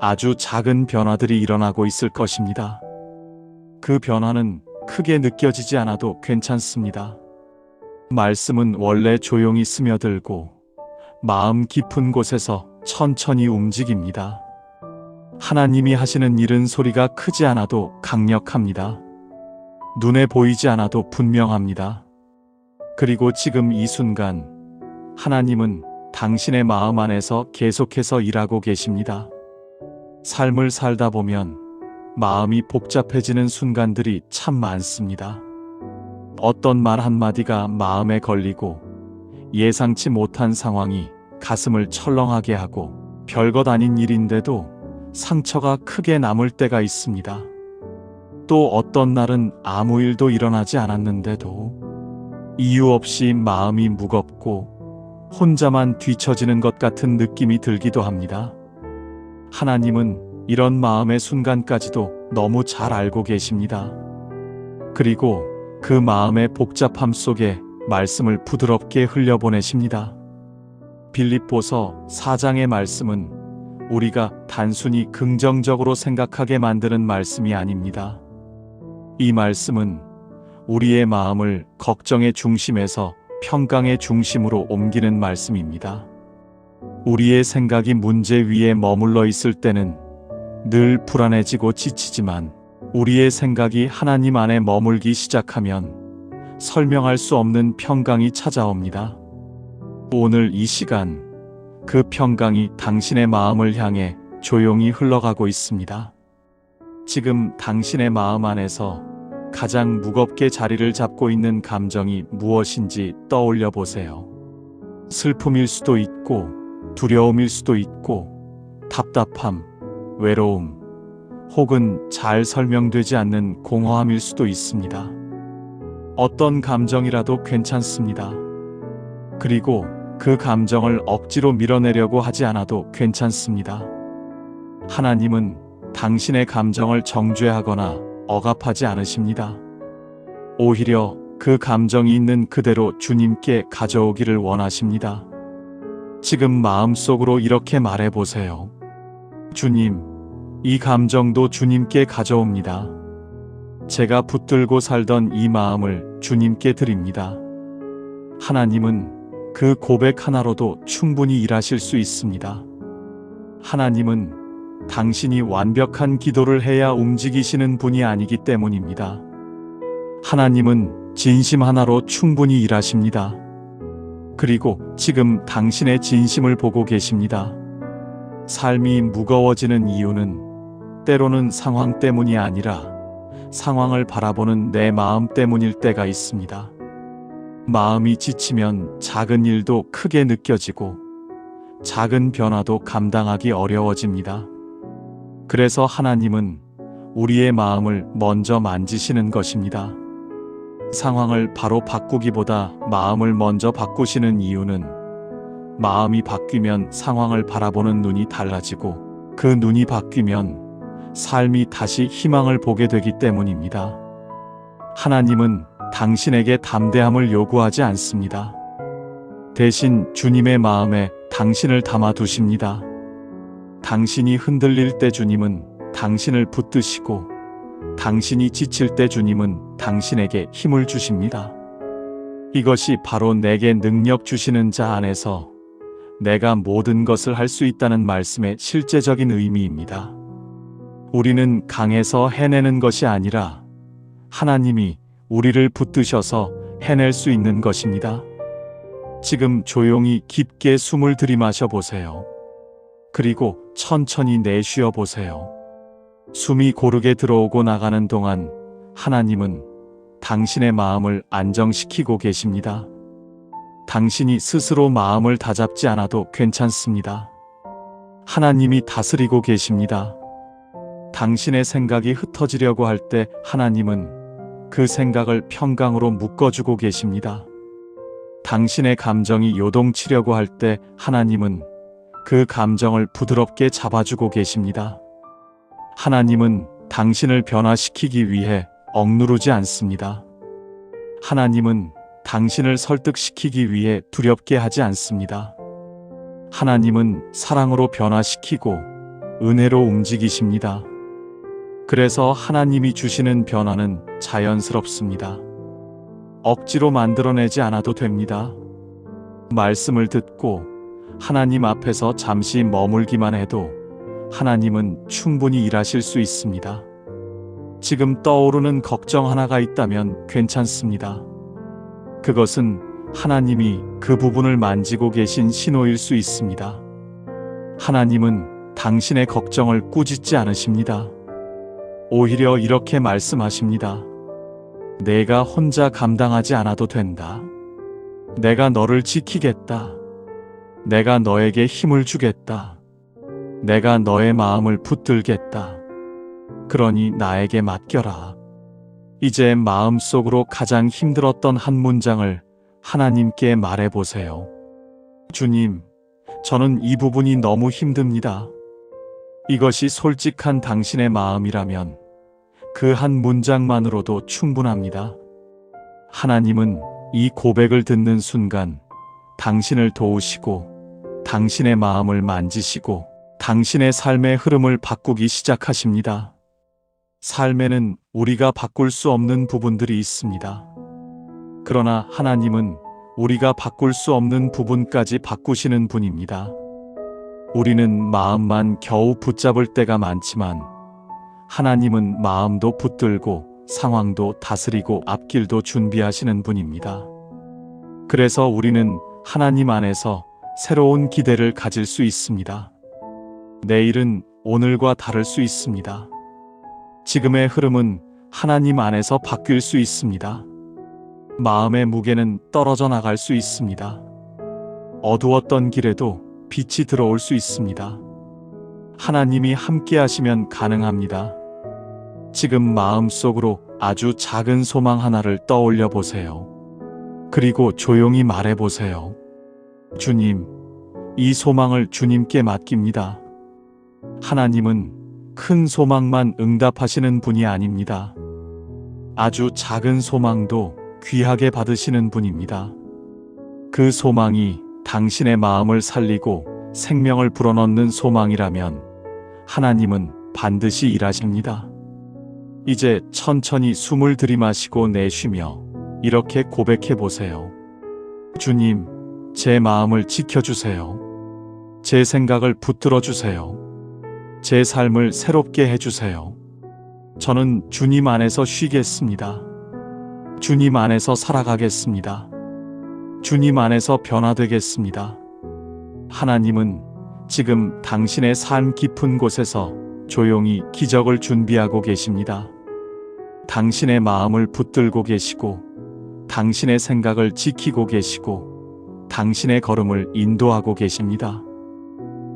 아주 작은 변화들이 일어나고 있을 것입니다. 그 변화는 크게 느껴지지 않아도 괜찮습니다. 말씀은 원래 조용히 스며들고 마음 깊은 곳에서 천천히 움직입니다. 하나님이 하시는 일은 소리가 크지 않아도 강력합니다. 눈에 보이지 않아도 분명합니다. 그리고 지금 이 순간 하나님은 당신의 마음 안에서 계속해서 일하고 계십니다. 삶을 살다 보면 마음이 복잡해지는 순간들이 참 많습니다. 어떤 말 한마디가 마음에 걸리고 예상치 못한 상황이 가슴을 철렁하게 하고 별것 아닌 일인데도 상처가 크게 남을 때가 있습니다. 또 어떤 날은 아무 일도 일어나지 않았는데도 이유 없이 마음이 무겁고 혼자만 뒤처지는 것 같은 느낌이 들기도 합니다. 하나님은 이런 마음의 순간까지도 너무 잘 알고 계십니다. 그리고 그 마음의 복잡함 속에 말씀을 부드럽게 흘려보내십니다. 빌립보서 4장의 말씀은 우리가 단순히 긍정적으로 생각하게 만드는 말씀이 아닙니다. 이 말씀은 우리의 마음을 걱정의 중심에서 평강의 중심으로 옮기는 말씀입니다. 우리의 생각이 문제 위에 머물러 있을 때는 늘 불안해지고 지치지만 우리의 생각이 하나님 안에 머물기 시작하면 설명할 수 없는 평강이 찾아옵니다. 오늘 이 시간 그 평강이 당신의 마음을 향해 조용히 흘러가고 있습니다. 지금 당신의 마음 안에서 가장 무겁게 자리를 잡고 있는 감정이 무엇인지 떠올려 보세요. 슬픔일 수도 있고 두려움일 수도 있고 답답함, 외로움, 혹은 잘 설명되지 않는 공허함일 수도 있습니다. 어떤 감정이라도 괜찮습니다. 그리고 그 감정을 억지로 밀어내려고 하지 않아도 괜찮습니다. 하나님은 당신의 감정을 정죄하거나 억압하지 않으십니다. 오히려 그 감정이 있는 그대로 주님께 가져오기를 원하십니다. 지금 마음속으로 이렇게 말해보세요. 주님, 이 감정도 주님께 가져옵니다. 제가 붙들고 살던 이 마음을 주님께 드립니다. 하나님은 그 고백 하나로도 충분히 일하실 수 있습니다. 하나님은 당신이 완벽한 기도를 해야 움직이시는 분이 아니기 때문입니다. 하나님은 진심 하나로 충분히 일하십니다. 그리고 지금 당신의 진심을 보고 계십니다. 삶이 무거워지는 이유는 때로는 상황 때문이 아니라 상황을 바라보는 내 마음 때문일 때가 있습니다. 마음이 지치면 작은 일도 크게 느껴지고 작은 변화도 감당하기 어려워집니다. 그래서 하나님은 우리의 마음을 먼저 만지시는 것입니다. 상황을 바로 바꾸기보다 마음을 먼저 바꾸시는 이유는 마음이 바뀌면 상황을 바라보는 눈이 달라지고 그 눈이 바뀌면 삶이 다시 희망을 보게 되기 때문입니다. 하나님은 당신에게 담대함을 요구하지 않습니다. 대신 주님의 마음에 당신을 담아 두십니다. 당신이 흔들릴 때 주님은 당신을 붙드시고 당신이 지칠 때 주님은 당신에게 힘을 주십니다. 이것이 바로 내게 능력 주시는 자 안에서 내가 모든 것을 할 수 있다는 말씀의 실제적인 의미입니다. 우리는 강해서 해내는 것이 아니라 하나님이 우리를 붙드셔서 해낼 수 있는 것입니다. 지금 조용히 깊게 숨을 들이마셔 보세요. 그리고 천천히 내쉬어 보세요. 숨이 고르게 들어오고 나가는 동안 하나님은 당신의 마음을 안정시키고 계십니다. 당신이 스스로 마음을 다잡지 않아도 괜찮습니다. 하나님이 다스리고 계십니다. 당신의 생각이 흩어지려고 할 때 하나님은 그 생각을 평강으로 묶어주고 계십니다. 당신의 감정이 요동치려고 할 때 하나님은 그 감정을 부드럽게 잡아주고 계십니다. 하나님은 당신을 변화시키기 위해 억누르지 않습니다. 하나님은 당신을 설득시키기 위해 두렵게 하지 않습니다. 하나님은 사랑으로 변화시키고 은혜로 움직이십니다. 그래서 하나님이 주시는 변화는 자연스럽습니다. 억지로 만들어내지 않아도 됩니다. 말씀을 듣고 하나님 앞에서 잠시 머물기만 해도 하나님은 충분히 일하실 수 있습니다. 지금 떠오르는 걱정 하나가 있다면 괜찮습니다. 그것은 하나님이 그 부분을 만지고 계신 신호일 수 있습니다. 하나님은 당신의 걱정을 꾸짖지 않으십니다. 오히려 이렇게 말씀하십니다. 내가 혼자 감당하지 않아도 된다. 내가 너를 지키겠다. 내가 너에게 힘을 주겠다. 내가 너의 마음을 붙들겠다. 그러니 나에게 맡겨라. 이제 마음속으로 가장 힘들었던 한 문장을 하나님께 말해보세요. 주님, 저는 이 부분이 너무 힘듭니다. 이것이 솔직한 당신의 마음이라면 그 한 문장만으로도 충분합니다. 하나님은 이 고백을 듣는 순간 당신을 도우시고 당신의 마음을 만지시고 당신의 삶의 흐름을 바꾸기 시작하십니다. 삶에는 우리가 바꿀 수 없는 부분들이 있습니다. 그러나 하나님은 우리가 바꿀 수 없는 부분까지 바꾸시는 분입니다. 우리는 마음만 겨우 붙잡을 때가 많지만 하나님은 마음도 붙들고 상황도 다스리고 앞길도 준비하시는 분입니다. 그래서 우리는 하나님 안에서 새로운 기대를 가질 수 있습니다. 내일은 오늘과 다를 수 있습니다. 지금의 흐름은 하나님 안에서 바뀔 수 있습니다. 마음의 무게는 떨어져 나갈 수 있습니다. 어두웠던 길에도 빛이 들어올 수 있습니다. 하나님이 함께 하시면 가능합니다. 지금 마음속으로 아주 작은 소망 하나를 떠올려 보세요. 그리고 조용히 말해 보세요. 주님, 이 소망을 주님께 맡깁니다. 하나님은 큰 소망만 응답하시는 분이 아닙니다. 아주 작은 소망도 귀하게 받으시는 분입니다. 그 소망이 당신의 마음을 살리고 생명을 불어넣는 소망이라면 하나님은 반드시 일하십니다. 이제 천천히 숨을 들이마시고 내쉬며 이렇게 고백해 보세요. 주님, 제 마음을 지켜주세요. 제 생각을 붙들어 주세요. 제 삶을 새롭게 해주세요. 저는 주님 안에서 쉬겠습니다. 주님 안에서 살아가겠습니다. 주님 안에서 변화되겠습니다. 하나님은 지금 당신의 삶 깊은 곳에서 조용히 기적을 준비하고 계십니다. 당신의 마음을 붙들고 계시고 당신의 생각을 지키고 계시고 당신의 걸음을 인도하고 계십니다.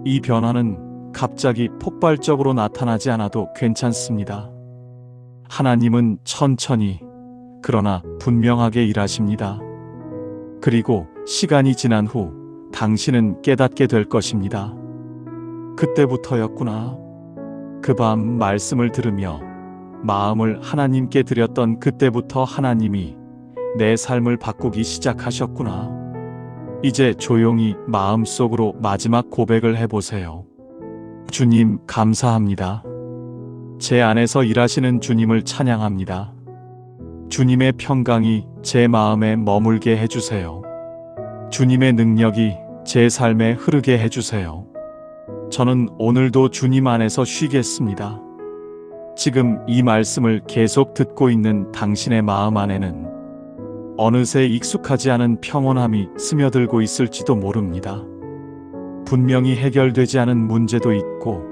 이 변화는 갑자기 폭발적으로 나타나지 않아도 괜찮습니다. 하나님은 천천히 그러나 분명하게 일하십니다. 그리고 시간이 지난 후 당신은 깨닫게 될 것입니다. 그때부터였구나. 그 밤 말씀을 들으며 마음을 하나님께 드렸던 그때부터 하나님이 내 삶을 바꾸기 시작하셨구나. 이제 조용히 마음속으로 마지막 고백을 해보세요. 주님, 감사합니다. 제 안에서 일하시는 주님을 찬양합니다. 주님의 평강이 제 마음에 머물게 해주세요. 주님의 능력이 제 삶에 흐르게 해주세요. 저는 오늘도 주님 안에서 쉬겠습니다. 지금 이 말씀을 계속 듣고 있는 당신의 마음 안에는 어느새 익숙하지 않은 평온함이 스며들고 있을지도 모릅니다. 분명히 해결되지 않은 문제도 있고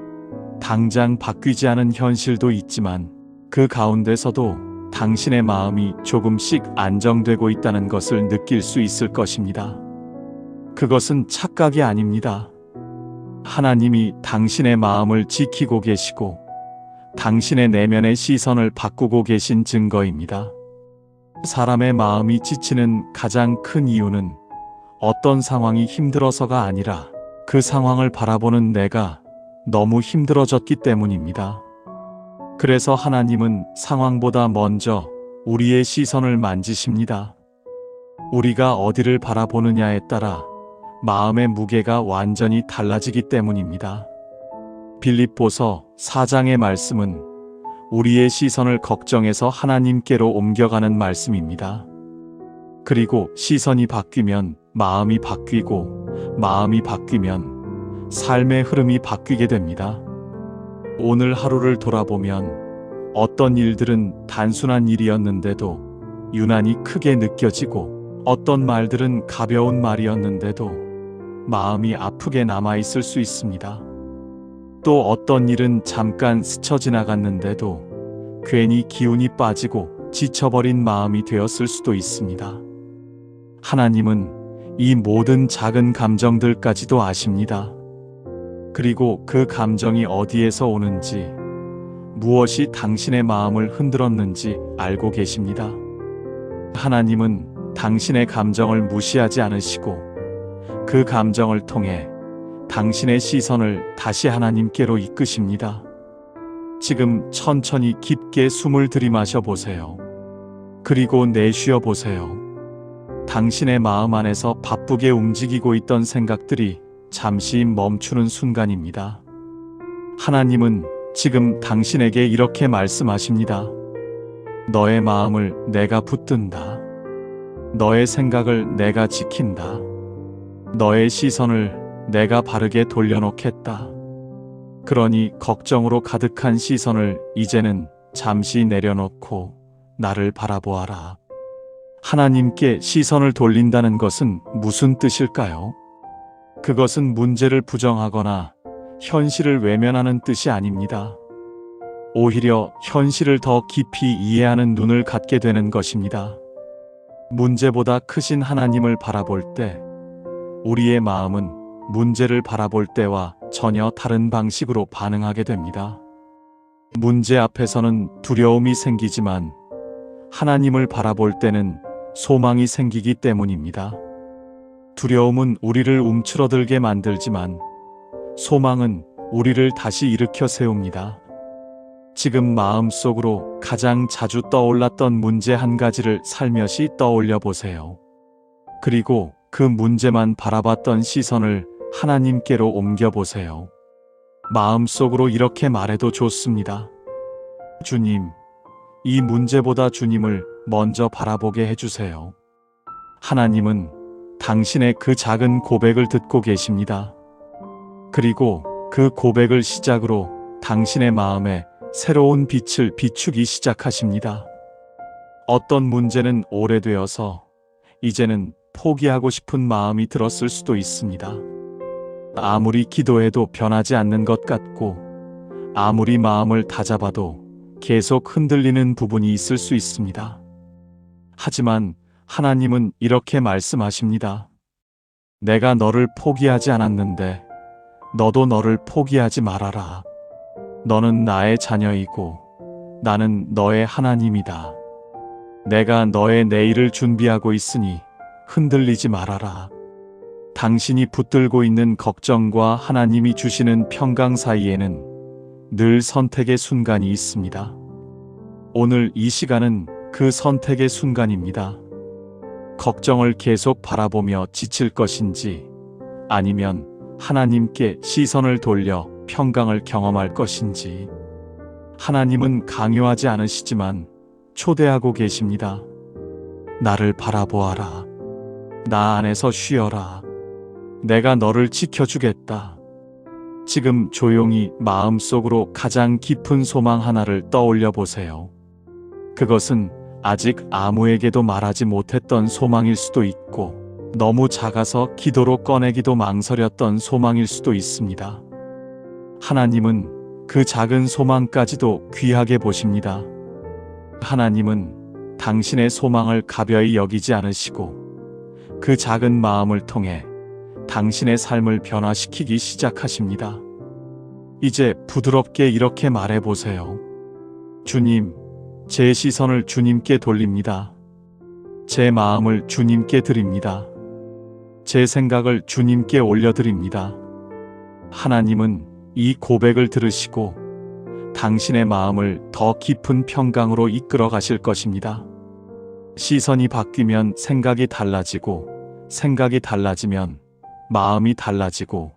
당장 바뀌지 않은 현실도 있지만 그 가운데서도 당신의 마음이 조금씩 안정되고 있다는 것을 느낄 수 있을 것입니다. 그것은 착각이 아닙니다. 하나님이 당신의 마음을 지키고 계시고 당신의 내면의 시선을 바꾸고 계신 증거입니다. 사람의 마음이 지치는 가장 큰 이유는 어떤 상황이 힘들어서가 아니라 그 상황을 바라보는 내가 너무 힘들어졌기 때문입니다. 그래서 하나님은 상황보다 먼저 우리의 시선을 만지십니다. 우리가 어디를 바라보느냐에 따라 마음의 무게가 완전히 달라지기 때문입니다. 빌립보서 4장의 말씀은 우리의 시선을 걱정에서 하나님께로 옮겨가는 말씀입니다. 그리고 시선이 바뀌면 마음이 바뀌고 마음이 바뀌면 삶의 흐름이 바뀌게 됩니다. 오늘 하루를 돌아보면 어떤 일들은 단순한 일이었는데도 유난히 크게 느껴지고 어떤 말들은 가벼운 말이었는데도 마음이 아프게 남아있을 수 있습니다. 또 어떤 일은 잠깐 스쳐 지나갔는데도 괜히 기운이 빠지고 지쳐버린 마음이 되었을 수도 있습니다. 하나님은 이 모든 작은 감정들까지도 아십니다. 그리고 그 감정이 어디에서 오는지, 무엇이 당신의 마음을 흔들었는지 알고 계십니다. 하나님은 당신의 감정을 무시하지 않으시고 그 감정을 통해 당신의 시선을 다시 하나님께로 이끄십니다. 지금 천천히 깊게 숨을 들이마셔 보세요. 그리고 내쉬어 보세요. 당신의 마음 안에서 바쁘게 움직이고 있던 생각들이 잠시 멈추는 순간입니다. 하나님은 지금 당신에게 이렇게 말씀하십니다. 너의 마음을 내가 붙든다. 너의 생각을 내가 지킨다. 너의 시선을 내가 바르게 돌려놓겠다. 그러니 걱정으로 가득한 시선을 이제는 잠시 내려놓고 나를 바라보아라. 하나님께 시선을 돌린다는 것은 무슨 뜻일까요? 그것은 문제를 부정하거나 현실을 외면하는 뜻이 아닙니다. 오히려 현실을 더 깊이 이해하는 눈을 갖게 되는 것입니다. 문제보다 크신 하나님을 바라볼 때 우리의 마음은 문제를 바라볼 때와 전혀 다른 방식으로 반응하게 됩니다. 문제 앞에서는 두려움이 생기지만 하나님을 바라볼 때는 소망이 생기기 때문입니다. 두려움은 우리를 움츠러들게 만들지만 소망은 우리를 다시 일으켜 세웁니다. 지금 마음속으로 가장 자주 떠올랐던 문제 한 가지를 살며시 떠올려 보세요. 그리고 그 문제만 바라봤던 시선을 하나님께로 옮겨보세요. 마음속으로 이렇게 말해도 좋습니다. 주님, 이 문제보다 주님을 먼저 바라보게 해주세요. 하나님은 당신의 그 작은 고백을 듣고 계십니다. 그리고 그 고백을 시작으로 당신의 마음에 새로운 빛을 비추기 시작하십니다. 어떤 문제는 오래되어서 이제는 포기하고 싶은 마음이 들었을 수도 있습니다. 아무리 기도해도 변하지 않는 것 같고 아무리 마음을 다잡아도 계속 흔들리는 부분이 있을 수 있습니다. 하지만 하나님은 이렇게 말씀하십니다. 내가 너를 포기하지 않았는데 너도 너를 포기하지 말아라. 너는 나의 자녀이고 나는 너의 하나님이다. 내가 너의 내일을 준비하고 있으니 흔들리지 말아라. 당신이 붙들고 있는 걱정과 하나님이 주시는 평강 사이에는 늘 선택의 순간이 있습니다. 오늘 이 시간은 그 선택의 순간입니다. 걱정을 계속 바라보며 지칠 것인지 아니면 하나님께 시선을 돌려 평강을 경험할 것인지. 하나님은 강요하지 않으시지만 초대하고 계십니다. 나를 바라보아라. 나 안에서 쉬어라. 내가 너를 지켜주겠다. 지금 조용히 마음속으로 가장 깊은 소망 하나를 떠올려 보세요. 그것은 아직 아무에게도 말하지 못했던 소망일 수도 있고 너무 작아서 기도로 꺼내기도 망설였던 소망일 수도 있습니다. 하나님은 그 작은 소망까지도 귀하게 보십니다. 하나님은 당신의 소망을 가벼이 여기지 않으시고 그 작은 마음을 통해 당신의 삶을 변화시키기 시작하십니다. 이제 부드럽게 이렇게 말해보세요. 주님, 제 시선을 주님께 돌립니다. 제 마음을 주님께 드립니다. 제 생각을 주님께 올려드립니다. 하나님은 이 고백을 들으시고 당신의 마음을 더 깊은 평강으로 이끌어 가실 것입니다. 시선이 바뀌면 생각이 달라지고, 생각이 달라지면 마음이 달라지고,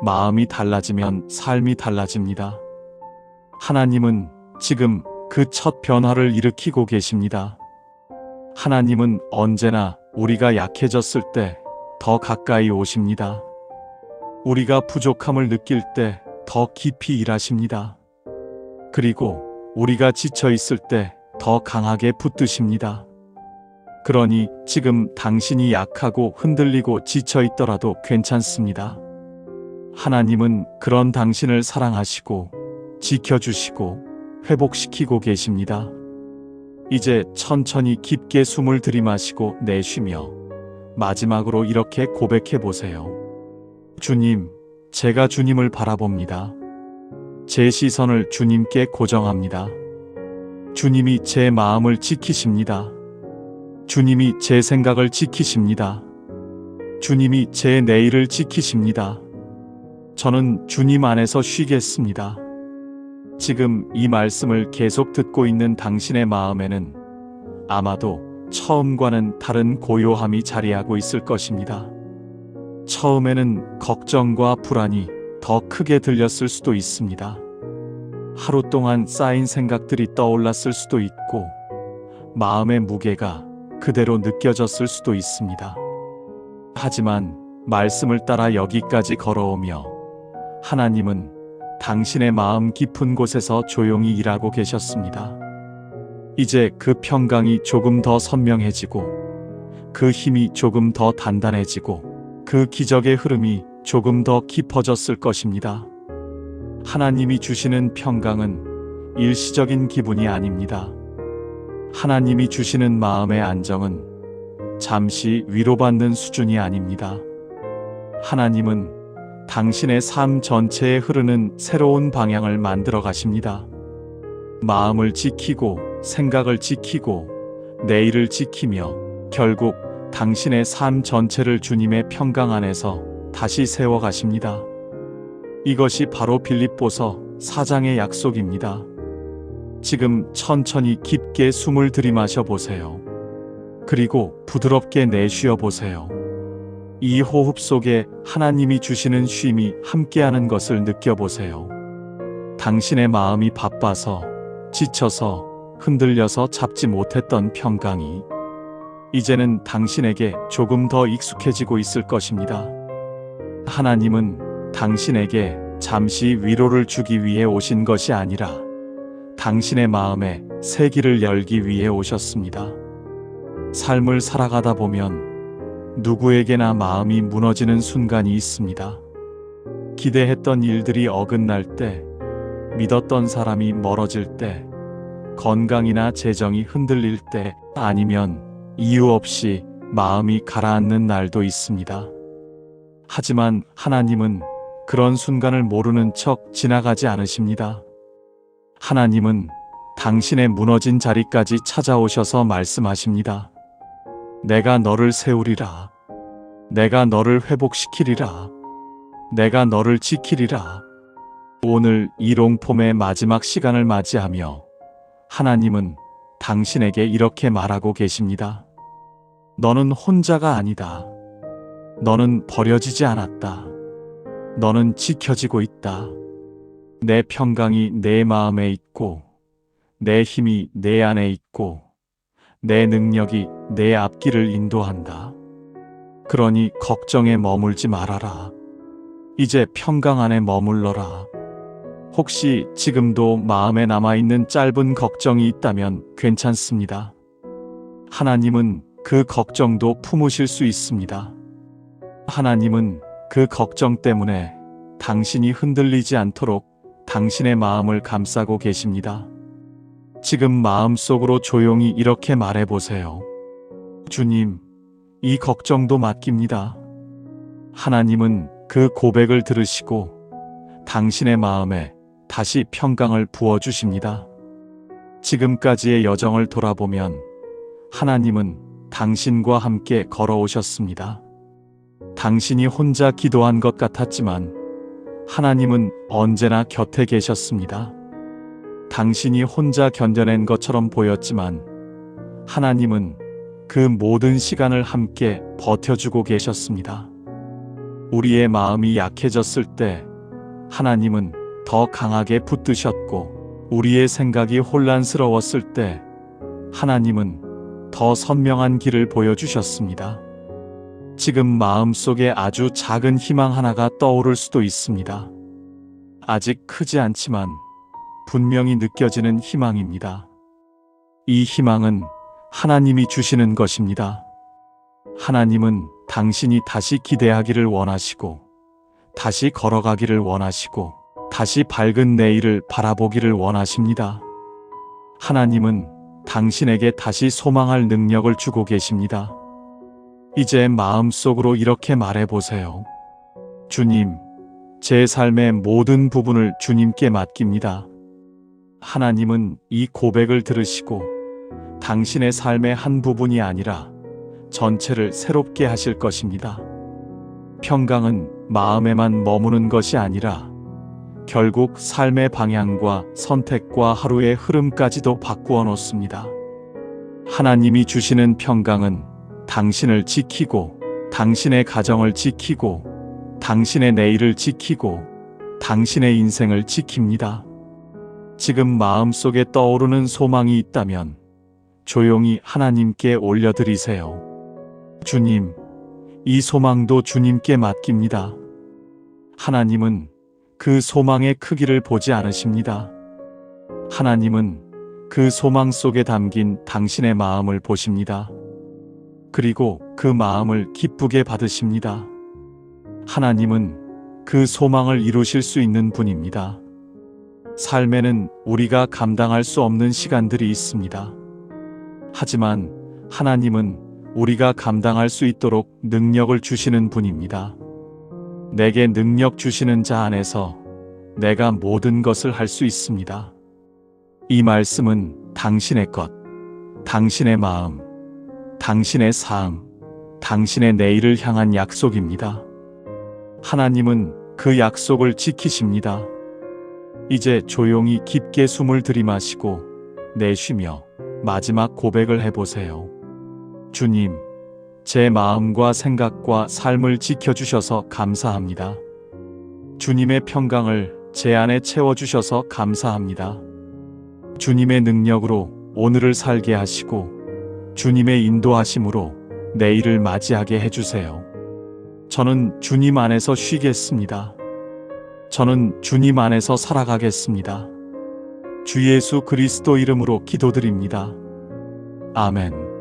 마음이 달라지면 삶이 달라집니다. 하나님은 지금 그 첫 변화를 일으키고 계십니다. 하나님은 언제나 우리가 약해졌을 때 더 가까이 오십니다. 우리가 부족함을 느낄 때 더 깊이 일하십니다. 그리고 우리가 지쳐 있을 때 더 강하게 붙드십니다. 그러니 지금 당신이 약하고 흔들리고 지쳐 있더라도 괜찮습니다. 하나님은 그런 당신을 사랑하시고 지켜주시고 회복시키고 계십니다. 이제 천천히 깊게 숨을 들이마시고 내쉬며 마지막으로 이렇게 고백해 보세요. 주님, 제가 주님을 바라봅니다. 제 시선을 주님께 고정합니다. 주님이 제 마음을 지키십니다. 주님이 제 생각을 지키십니다. 주님이 제 내일을 지키십니다. 저는 주님 안에서 쉬겠습니다. 지금 이 말씀을 계속 듣고 있는 당신의 마음에는 아마도 처음과는 다른 고요함이 자리하고 있을 것입니다. 처음에는 걱정과 불안이 더 크게 들렸을 수도 있습니다. 하루 동안 쌓인 생각들이 떠올랐을 수도 있고 마음의 무게가 그대로 느껴졌을 수도 있습니다. 하지만 말씀을 따라 여기까지 걸어오며 하나님은 당신의 마음 깊은 곳에서 조용히 일하고 계셨습니다. 이제 그 평강이 조금 더 선명해지고 그 힘이 조금 더 단단해지고 그 기적의 흐름이 조금 더 깊어졌을 것입니다. 하나님이 주시는 평강은 일시적인 기분이 아닙니다. 하나님이 주시는 마음의 안정은 잠시 위로받는 수준이 아닙니다. 하나님은 당신의 삶 전체에 흐르는 새로운 방향을 만들어 가십니다. 마음을 지키고 생각을 지키고 내일을 지키며 결국 당신의 삶 전체를 주님의 평강 안에서 다시 세워 가십니다. 이것이 바로 빌립보서 4장의 약속입니다. 지금 천천히 깊게 숨을 들이마셔 보세요. 그리고 부드럽게 내쉬어 보세요. 이 호흡 속에 하나님이 주시는 쉼이 함께하는 것을 느껴보세요. 당신의 마음이 바빠서, 지쳐서, 흔들려서 잡지 못했던 평강이 이제는 당신에게 조금 더 익숙해지고 있을 것입니다. 하나님은 당신에게 잠시 위로를 주기 위해 오신 것이 아니라 당신의 마음에 새 길을 열기 위해 오셨습니다. 삶을 살아가다 보면 누구에게나 마음이 무너지는 순간이 있습니다. 기대했던 일들이 어긋날 때, 믿었던 사람이 멀어질 때, 건강이나 재정이 흔들릴 때, 아니면 이유 없이 마음이 가라앉는 날도 있습니다. 하지만 하나님은 그런 순간을 모르는 척 지나가지 않으십니다. 하나님은 당신의 무너진 자리까지 찾아오셔서 말씀하십니다. 내가 너를 세우리라. 내가 너를 회복시키리라. 내가 너를 지키리라. 오늘 이 롱폼의 마지막 시간을 맞이하며 하나님은 당신에게 이렇게 말하고 계십니다. 너는 혼자가 아니다. 너는 버려지지 않았다. 너는 지켜지고 있다. 내 평강이 내 마음에 있고, 내 힘이 내 안에 있고, 내 능력이 내 앞길을 인도한다. 그러니 걱정에 머물지 말아라. 이제 평강 안에 머물러라. 혹시 지금도 마음에 남아있는 짧은 걱정이 있다면 괜찮습니다. 하나님은 그 걱정도 품으실 수 있습니다. 하나님은 그 걱정 때문에 당신이 흔들리지 않도록 당신의 마음을 감싸고 계십니다. 지금 마음속으로 조용히 이렇게 말해보세요. 주님, 이 걱정도 맡깁니다. 하나님은 그 고백을 들으시고 당신의 마음에 다시 평강을 부어주십니다. 지금까지의 여정을 돌아보면 하나님은 당신과 함께 걸어오셨습니다. 당신이 혼자 기도한 것 같았지만 하나님은 언제나 곁에 계셨습니다. 당신이 혼자 견뎌낸 것처럼 보였지만 하나님은 그 모든 시간을 함께 버텨주고 계셨습니다. 우리의 마음이 약해졌을 때 하나님은 더 강하게 붙드셨고, 우리의 생각이 혼란스러웠을 때 하나님은 더 선명한 길을 보여주셨습니다. 지금 마음속에 아주 작은 희망 하나가 떠오를 수도 있습니다. 아직 크지 않지만 분명히 느껴지는 희망입니다. 이 희망은 하나님이 주시는 것입니다. 하나님은 당신이 다시 기대하기를 원하시고, 다시 걸어가기를 원하시고, 다시 밝은 내일을 바라보기를 원하십니다. 하나님은 당신에게 다시 소망할 능력을 주고 계십니다. 이제 마음속으로 이렇게 말해보세요. 주님, 제 삶의 모든 부분을 주님께 맡깁니다. 하나님은 이 고백을 들으시고 당신의 삶의 한 부분이 아니라 전체를 새롭게 하실 것입니다. 평강은 마음에만 머무는 것이 아니라 결국 삶의 방향과 선택과 하루의 흐름까지도 바꾸어 놓습니다. 하나님이 주시는 평강은 당신을 지키고, 당신의 가정을 지키고, 당신의 내일을 지키고, 당신의 인생을 지킵니다. 지금 마음속에 떠오르는 소망이 있다면 조용히 하나님께 올려드리세요. 주님, 이 소망도 주님께 맡깁니다. 하나님은 그 소망의 크기를 보지 않으십니다. 하나님은 그 소망 속에 담긴 당신의 마음을 보십니다. 그리고 그 마음을 기쁘게 받으십니다. 하나님은 그 소망을 이루실 수 있는 분입니다. 삶에는 우리가 감당할 수 없는 시간들이 있습니다. 하지만 하나님은 우리가 감당할 수 있도록 능력을 주시는 분입니다. 내게 능력 주시는 자 안에서 내가 모든 것을 할 수 있습니다. 이 말씀은 당신의 것, 당신의 마음, 당신의 삶, 당신의 내일을 향한 약속입니다. 하나님은 그 약속을 지키십니다. 이제 조용히 깊게 숨을 들이마시고 내쉬며 마지막 고백을 해보세요. 주님, 제 마음과 생각과 삶을 지켜주셔서 감사합니다. 주님의 평강을 제 안에 채워주셔서 감사합니다. 주님의 능력으로 오늘을 살게 하시고 주님의 인도하심으로 내일을 맞이하게 해주세요. 저는 주님 안에서 쉬겠습니다. 저는 주님 안에서 살아가겠습니다. 주 예수 그리스도 이름으로 기도드립니다. 아멘.